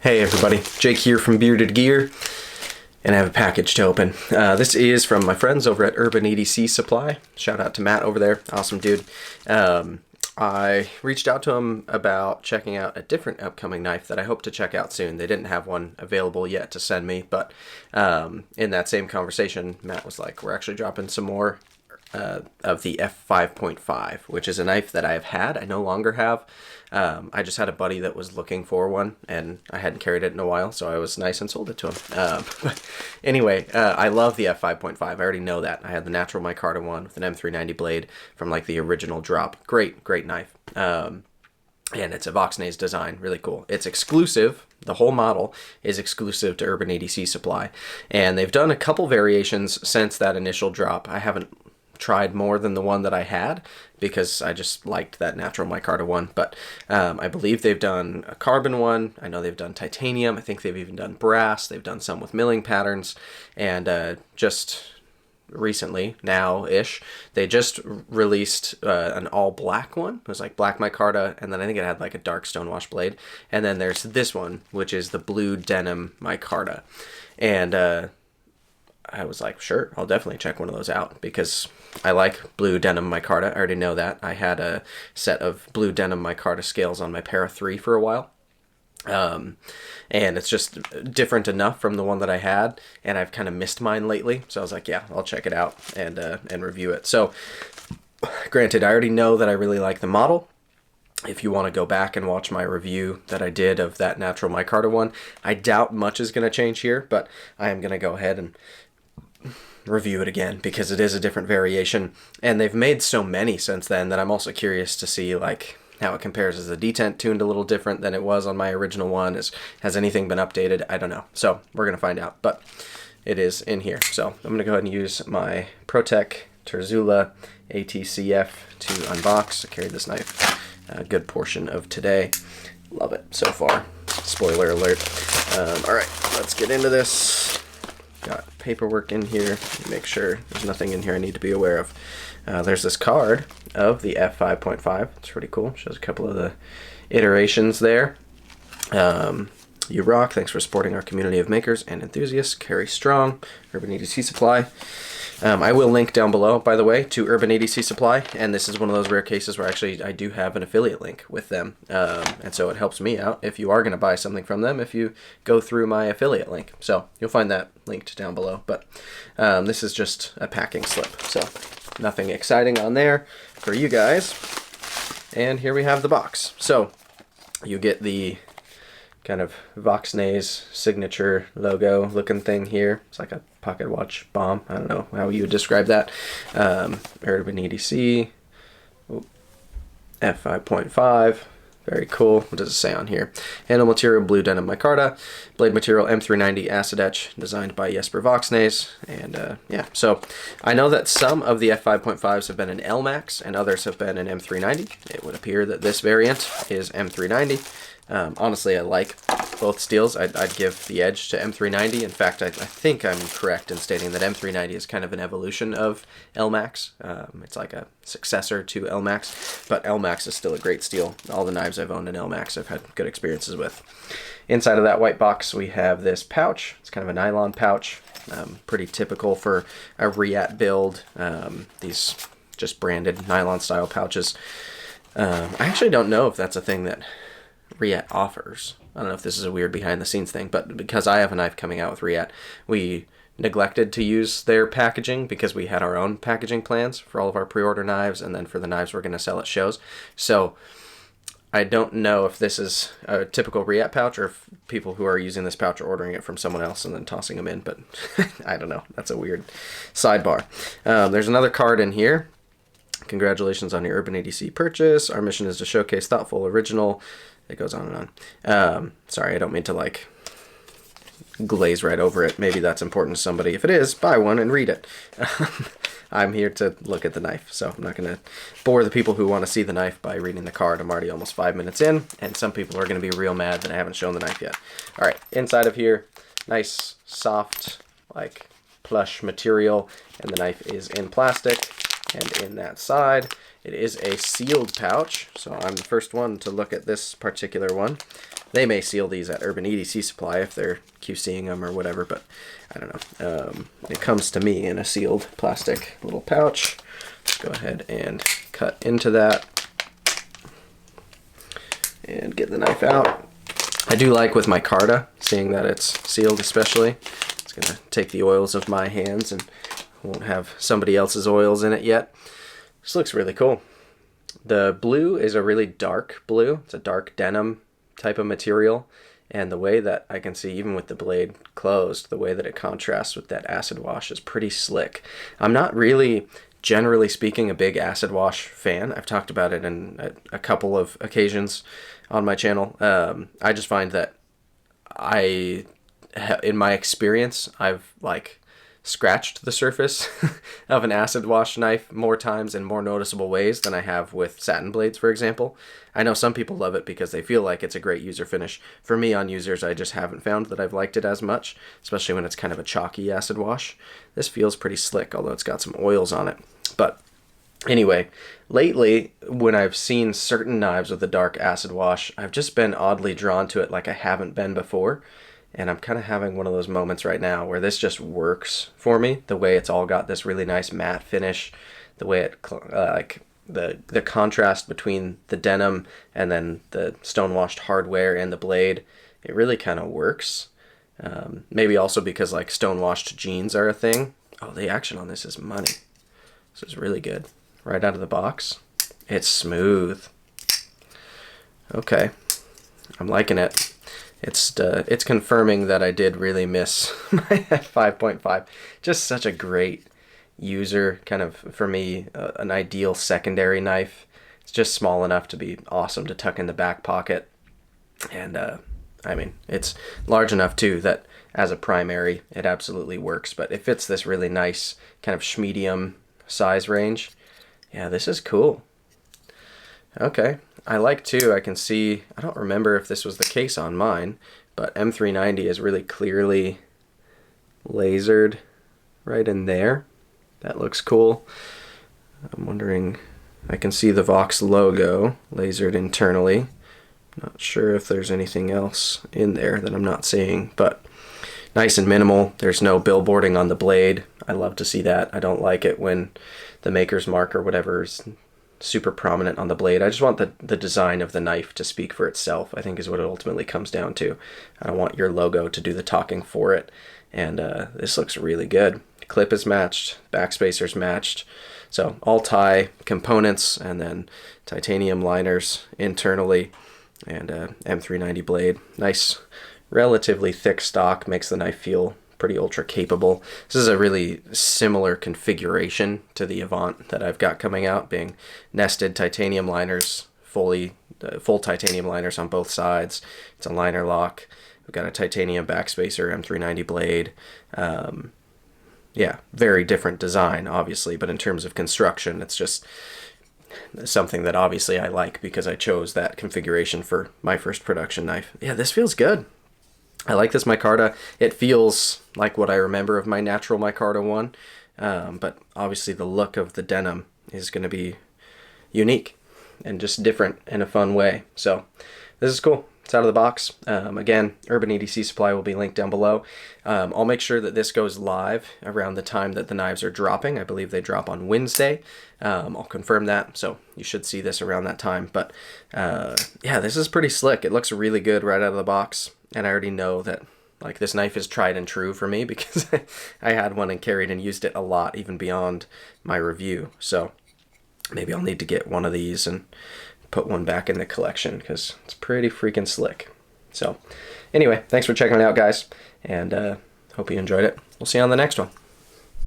Hey everybody, Jake here from Bearded Gear, and I have a package to open. This is from my friends over at UrbanEDCSupply. Shout out to Matt over there, awesome dude. I reached out to him about checking out a different upcoming knife that I hope to check out soon. They didn't have one available yet to send me, but in that same conversation, Matt was like, we're actually dropping some more of the F5.5, which is a knife that I've had. I no longer have. I just had a buddy that was looking for one, and I hadn't carried it in a while, so I was nice and sold it to him. But anyway, I love the F5.5. I already know that. I had the natural Micarta one with an M390 blade from like the original drop. Great knife. And it's a Voxnaes design, really cool. It's exclusive. The whole model is exclusive to UrbanEDCSupply, and they've done a couple variations since that initial drop. I haven't tried more than the one that I had because I just liked that natural micarta one, but I believe they've done a carbon one. I know they've done titanium. I think they've even done brass. They've done some with milling patterns, and just recently, now-ish, they just released an all-black one. It was like black micarta, and then I think it had like a dark stonewash blade, and then there's this one, which is the blue denim micarta, and I was like, sure, I'll definitely check one of those out because I like blue denim micarta. I already know that. I had a set of blue denim micarta scales on my Para 3 for a while. And it's just different enough from the one that I had, and I've kind of missed mine lately. So I was like, yeah, I'll check it out and review it. So granted, I already know that I really like the model. If you want to go back and watch my review that I did of that natural micarta one, I doubt much is going to change here, but I am going to go ahead and review it again because it is a different variation, and they've made so many since then that I'm also curious to see like how it compares. Is the detent tuned a little different than it was on my original one? Has anything been updated? I don't know, so we're gonna find out, but it is in here. So I'm gonna go ahead and use my ProTech Terzula ATCF to unbox. I carried this knife a good portion of today. Love it so far, spoiler alert. All right, let's get into this. Got paperwork in here. Make sure there's nothing in here I need to be aware of. There's this card of the F5.5. It's pretty cool. Shows a couple of the iterations there. You rock. Thanks for supporting our community of makers and enthusiasts. Carry strong. UrbanEDCSupply. I will link down below, by the way, to UrbanEDCSupply, and this is one of those rare cases where actually I do have an affiliate link with them, and so it helps me out if you are going to buy something from them if you go through my affiliate link. So you'll find that linked down below, but this is just a packing slip, so nothing exciting on there for you guys. And here we have the box. So you get the kind of Voxnaes signature logo looking thing here. It's like a pocket watch bomb. I don't know how you would describe that. UrbanEDC F5.5. Very cool. What does it say on here? Handle material blue denim micarta. Blade material M390 acid etch, designed by Jesper Voxnaes. And yeah, so I know that some of the F5.5s have been in LMAX and others have been in M390. It would appear that this variant is M390. Honestly, I like both steels. I'd give the edge to M390. In fact, I think I'm correct in stating that M390 is kind of an evolution of LMAX. It's like a successor to LMAX, but LMAX is still a great steel. All the knives I've owned in LMAX I've had good experiences with. Inside of that white box, we have this pouch. It's kind of a nylon pouch, pretty typical for a Reat build. These just branded nylon style pouches. I actually don't know if that's a thing that Reat offers. I don't know if this is a weird behind the scenes thing, but because I have a knife coming out with Reat, we neglected to use their packaging because we had our own packaging plans for all of our pre-order knives and then for the knives we're going to sell at shows. So I don't know if this is a typical Reat pouch or if people who are using this pouch are ordering it from someone else and then tossing them in, but I don't know. That's a weird sidebar. There's another card in here. Congratulations on your UrbanEDC purchase. Our mission is to showcase thoughtful, original. It goes on and on. Sorry, I don't mean to like glaze right over it. Maybe that's important to somebody. If it is, buy one and read it. I'm here to look at the knife, so I'm not going to bore the people who want to see the knife by reading the card. I'm already almost 5 minutes in, and some people are going to be real mad that I haven't shown the knife yet. All right, inside of here, nice, soft, like plush material, and the knife is in plastic. And in that side, it is a sealed pouch. So I'm the first one to look at this particular one. They may seal these at Urban EDC Supply if they're QCing them or whatever, but I don't know. It comes to me in a sealed plastic little pouch. Let's go ahead and cut into that and get the knife out. I do like with micarta, seeing that it's sealed especially. It's gonna take the oils of my hands and won't have somebody else's oils in it yet. This looks really cool. The blue is a really dark blue. It's a dark denim type of material, and the way that I can see, even with the blade closed, the way that it contrasts with that acid wash is pretty slick. I'm not really, generally speaking, a big acid wash fan. I've talked about it in a couple of occasions on my channel. I just find that in my experience, I've scratched the surface of an acid wash knife more times in more noticeable ways than I have with satin blades, for example. I know some people love it because they feel like it's a great user finish. For me, on users, I just haven't found that I've liked it as much, especially when it's kind of a chalky acid wash. This feels pretty slick, although it's got some oils on it. But anyway, lately, when I've seen certain knives with a dark acid wash, I've just been oddly drawn to it like I haven't been before. And I'm kind of having one of those moments right now where this just works for me. The way it's all got this really nice matte finish, the way it the contrast between the denim and then the stone-washed hardware and the blade, it really kind of works. Maybe also because stone-washed jeans are a thing. Oh, the action on this is money. This is really good. Right out of the box. It's smooth. Okay, I'm liking it. It's confirming that I did really miss my F5.5. Just such a great user, kind of, for me, an ideal secondary knife. It's just small enough to be awesome to tuck in the back pocket. And, I mean, it's large enough, too, that as a primary, it absolutely works. But it fits this really nice kind of medium size range. Yeah, this is cool. Okay. I like too, I can see, I don't remember if this was the case on mine, but M390 is really clearly lasered right in there. That looks cool. I'm wondering, I can see the Vox logo lasered internally. Not sure if there's anything else in there that I'm not seeing, but nice and minimal. There's no billboarding on the blade. I love to see that. I don't like it when the maker's mark or whatever is super prominent on the blade. I just want the design of the knife to speak for itself, I think is what it ultimately comes down to. I don't want your logo to do the talking for it. And this looks really good. Clip is matched, backspacer's matched. So all tie components and then titanium liners internally and M390 blade. Nice, relatively thick stock, makes the knife feel pretty ultra capable. This is a really similar configuration to the Avant that I've got coming out, being nested titanium liners, full titanium liners on both sides. It's a liner lock. We've got a titanium backspacer, M390 blade. Yeah, very different design, obviously, but in terms of construction, it's just something that obviously I like because I chose that configuration for my first production knife. Yeah, this feels good. I like this micarta. It feels like what I remember of my natural micarta one, but obviously the look of the denim is going to be unique and just different in a fun way. So this is cool. It's out of the box. Again, Urban EDC Supply will be linked down below. I'll make sure that this goes live around the time that the knives are dropping. I believe they drop on Wednesday. I'll confirm that, so you should see this around that time. But yeah, this is pretty slick. It looks really good right out of the box. And I already know that this knife is tried and true for me because I had one and carried and used it a lot, even beyond my review. So maybe I'll need to get one of these and put one back in the collection because it's pretty freaking slick. So anyway, thanks for checking it out, guys, and hope you enjoyed it. We'll see you on the next one.